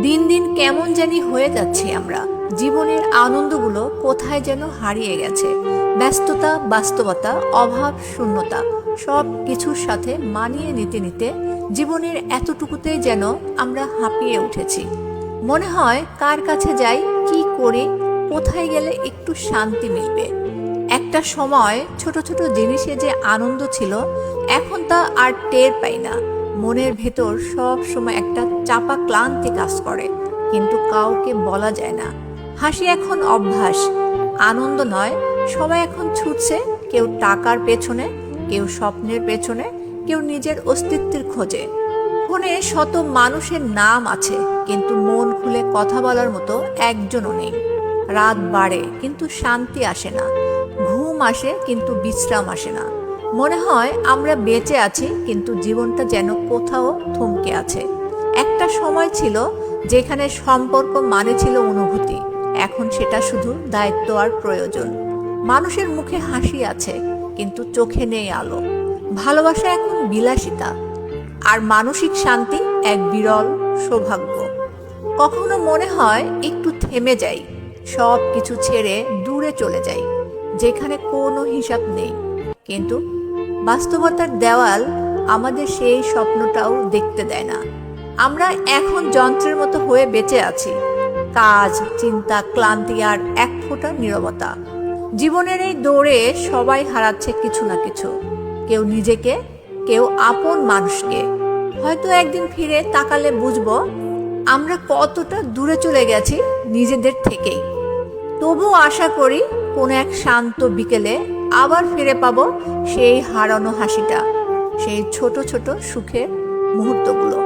দিন দিন কেমন জানি হয়ে যাচ্ছে আমরা। জীবনের আনন্দগুলো কোথায় যেন হারিয়ে গেছে। ব্যস্ততা, বাস্তবতা, অভাব, শূন্যতা সব কিছুর সাথে মানিয়ে নিতে নিতে জীবনের এতটুকুতেই যেন আমরা হাঁপিয়ে উঠেছি। মনে হয় কার কাছে যাই, কি করি, কোথায় গেলে একটু শান্তি মিলবে। একটা সময় ছোট ছোট জিনিসে যে আনন্দ ছিল, এখন তা আর টের পাই না। মনের ভেতর সব সময় একটা চাপা ক্লান্তি কাজ করে, কিন্তু কাউকে বলা যায় না। হাসি এখন অভ্যাস, আনন্দ নয়। সবাই এখন ছুটছে, কেউ টাকার পেছনে, কেউ স্বপ্নের পেছনে, কেউ নিজের অস্তিত্বের খোঁজে। ফোনে শত মানুষের নাম আছে, কিন্তু মন খুলে কথা বলার মতো একজনও নেই। রাত বাড়ে কিন্তু শান্তি আসে না, ঘুম আসে কিন্তু বিশ্রাম আসে না। মনে হয় আমরা বেঁচে আছি, কিন্তু জীবনটা যেন কোথাও থমকে আছে। একটা সময় ছিল যেখানে সম্পর্ক মানে ছিল অনুভূতি, এখন সেটা শুধু দায়িত্ব আর প্রয়োজন। মানুষের মুখে হাসি আছে, কিন্তু চোখে নেই আলো। ভালোবাসা এখন বিলাসিতা, আর মানসিক শান্তি এক বিরল সৌভাগ্য। কখনো মনে হয় একটু থেমে যাই, সব কিছু ছেড়ে দূরে চলে যাই, যেখানে কোনো হিসাব নেই। কিন্তু বাস্তবতার দেওয়াল আমাদের সেই স্বপ্নটাও দেখতে দেয় না। আমরা এখন যন্ত্রের মতো হয়ে বেঁচে আছি, কাজ, চিন্তা, ক্লান্তি আর এক ফোঁটা নীরবতা। জীবনের এই দৌড়ে সবাই হারাচ্ছে কিছু না কিছু, কেউ নিজেকে, কেউ আপন মানুষকে। হয়তো একদিন ফিরে তাকালে বুঝবো আমরা কতটা দূরে চলে গেছি নিজেদের থেকেই। তবুও আশা করি কোনো এক শান্ত বিকেলে আবার ফিরে পাবো সেই হারানো হাসিটা, সেই ছোট ছোট সুখের মুহূর্তগুলো।